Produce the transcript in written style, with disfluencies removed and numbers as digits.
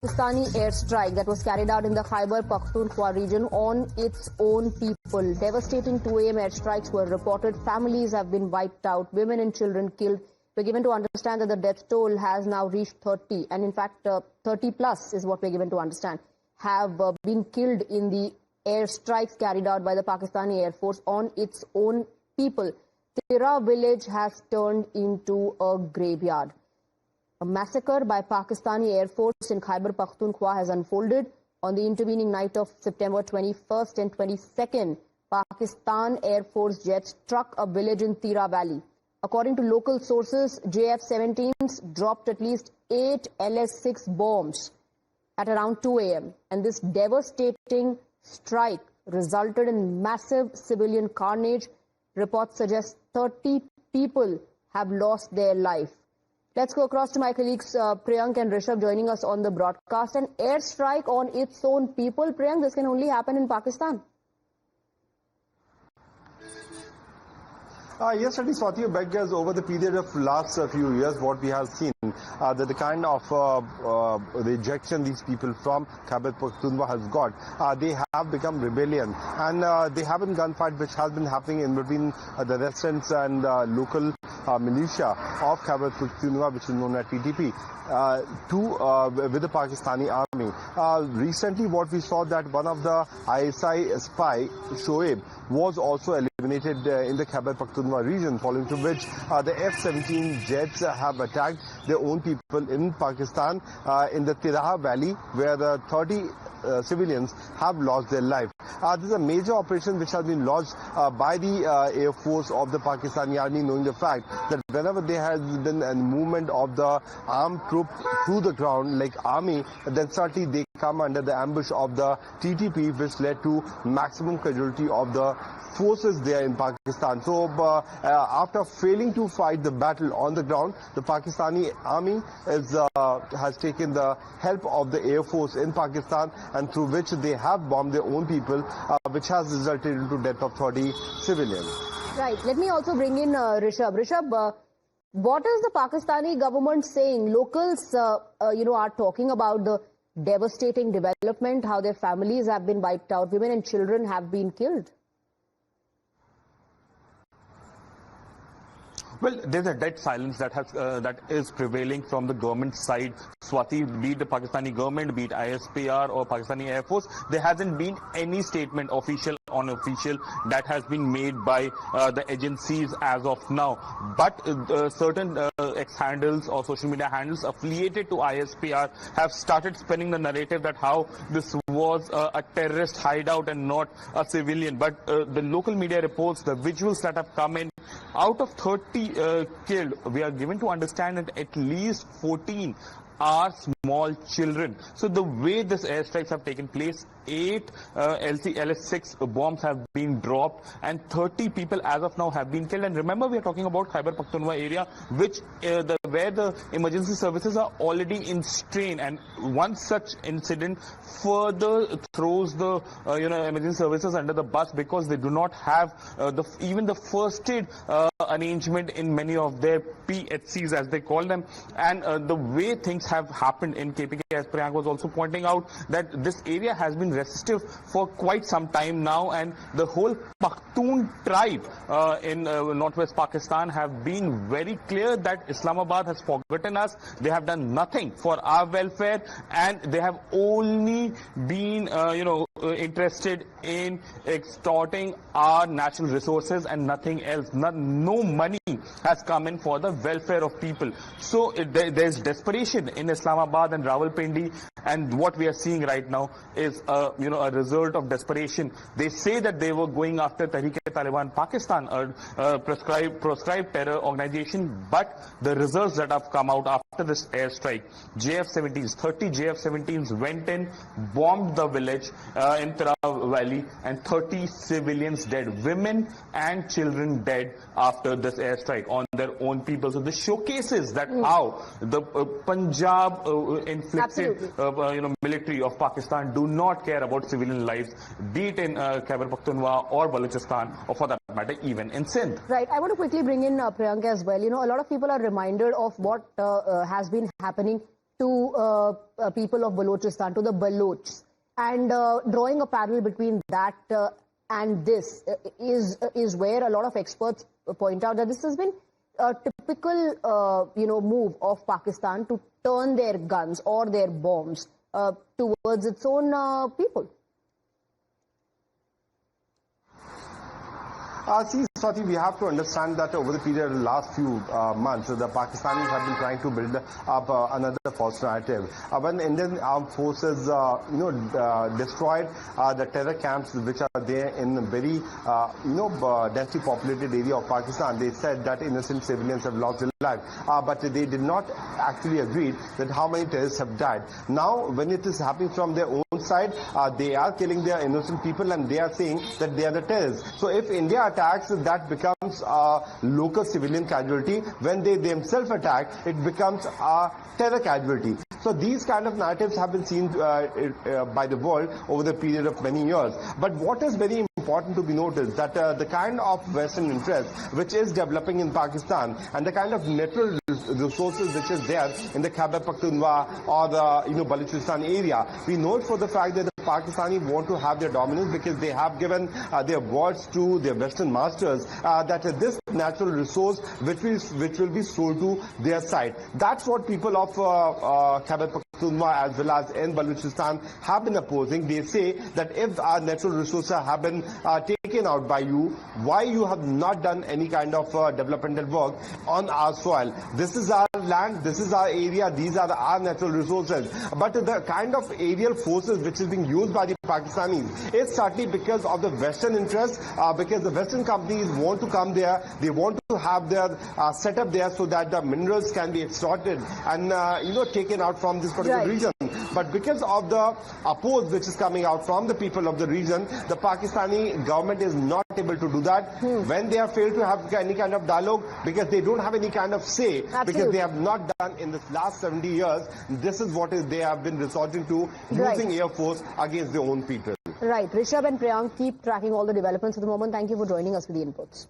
Pakistani airstrike that was carried out in the Khyber Pakhtunkhwa region on its own people. Devastating 2 a.m. airstrikes were reported. Families have been wiped out. Women and children killed. We're given to understand that the death toll has now reached 30. And in fact, 30 plus is what we're given to understand, have been killed in the airstrikes carried out by the Pakistani Air Force on its own people. Tira village has turned into a graveyard. A massacre by Pakistani Air Force in Khyber Pakhtunkhwa has unfolded on the intervening night of September 21st and 22nd. Pakistan Air Force jets struck a village in Tira Valley. According to local sources, JF-17s dropped at least 8 LS-6 bombs at around 2 a.m. And this devastating strike resulted in massive civilian carnage. Reports suggest 30 people have lost their life. Let's go across to my colleagues Priyank and Rishabh joining us on the broadcast. An airstrike on its own people. Priyank, this can only happen in Pakistan. Yes, certainly, Swati, beggars over the period of last few years, what we have seen, that the kind of rejection these people from Khyber Pakhtunkhwa has got, they have become rebellion. And they have a gunfight which has been happening in between the residents and local militia of Khyber Pakhtunkhwa, which is known as TTP, with the Pakistani army. Recently, what we saw that one of the ISI spy, Shoaib, was also eliminated in the Khyber Pakhtunkhwa region, following to which the F-17 jets have attacked their own people in Pakistan in the Tira Valley, where the 30 civilians have lost their life. This is a major operation which has been launched by the Air Force of the Pakistani army, knowing the fact that whenever there has been a movement of the armed troops through the ground, like army, then certainly they come under the ambush of the TTP, which led to maximum casualty of the forces there in Pakistan. So after failing to fight the battle on the ground, the Pakistani army has taken the help of the Air Force in Pakistan, and through which they have bombed their own people, which has resulted into death of 30 civilians. Right. Let me also bring in Rishabh. Rishabh, what is the Pakistani government saying? Locals, are talking about the devastating development, how their families have been wiped out, women and children have been killed. Well, there's a dead silence that is prevailing from the government side, Swati, be it the Pakistani government, be it ISPR or Pakistani Air Force. There hasn't been any statement, official or unofficial, that has been made by the agencies as of now. But certain X-handles or social media handles affiliated to ISPR have started spinning the narrative that how this was a terrorist hideout and not a civilian. But the local media reports, the visuals that have come in, out of 30 killed, we are given to understand that at least 14 are small children. So the way this airstrikes have taken place, 8 LS-6 bombs have been dropped and 30 people as of now have been killed. And remember, we are talking about Khyber Pakhtunkhwa area, which where the emergency services are already in strain, and one such incident further throws the emergency services under the bus, because they do not have even the first aid arrangement in many of their PHCs, as they call them. And the way things have happened in KPK, as Priyank was also pointing out, that this area has been resistive for quite some time now, and the whole Pakhtun tribe in northwest Pakistan have been very clear that Islamabad has forgotten us. They have done nothing for our welfare, and they have only been interested in extorting our natural resources and nothing else. No money has come in for the welfare of people. So there's desperation in Islamabad and Rawalpindi, and what we are seeing right now is a result of desperation. They say that they were going after Tehreek-e-Taliban Pakistan, a proscribed terror organization, but the results that have come out after this airstrike, JF-17s, 30 JF-17s went in, bombed the village in Tira Valley, and 30 civilians dead, women and children dead after this airstrike on their own people. So this showcases that how the Punjab inflicted military of Pakistan do not care about civilian lives, be it in Khyber Pakhtunkhwa or Balochistan, or for that matter even in Sindh. Right. I want to quickly bring in Priyank as well. A lot of people are reminded of what has been happening to people of Balochistan, to the Balochs. And drawing a parallel between that and this is where a lot of experts point out that this has been a typical, move of Pakistan to turn their guns or their bombs towards its own people. See, Swati, we have to understand that over the period of the last few months, the Pakistanis have been trying to build up another false narrative. When Indian armed forces, destroyed the terror camps which are there in a very, densely populated area of Pakistan, they said that innocent civilians have lost their life. But they did not actually agree that how many terrorists have died. Now, when it is happening from their own side, they are killing their innocent people and they are saying that they are the terrorists. So if India attacks, that becomes a local civilian casualty. When they themselves attack, it becomes a terror casualty. So these kind of narratives have been seen by the world over the period of many years. But what is very important to be noticed that the kind of Western interest which is developing in Pakistan and the kind of natural resources which is there in the Khyber Pakhtunkhwa or the Balochistan area, we know it for the fact that the Pakistani want to have their dominance because they have given their words to their Western masters that this natural resource which will be sold to their side. That's what people of Khyber Pakhtunkhwa as well as in Balochistan have been opposing. They say that if our natural resources have been taken out by you, why you have not done any kind of developmental work on our soil? This is our land, this is our area, these are our natural resources. But the kind of aerial forces which is being used by the Pakistanis is certainly because of the Western interest, because the Western companies want to come there, they want to have their setup there so that the minerals can be extracted and taken out from this particular region. But because of the oppose which is coming out from the people of the region, the Pakistani government is not able to do that. When they have failed to have any kind of dialogue, because they don't have any kind of say, because they have not done in the last 70 years, this is what they have been resorting to, using Air Force against their own people. Right. Rishabh and Priyank, keep tracking all the developments at the moment. Thank you for joining us with the inputs.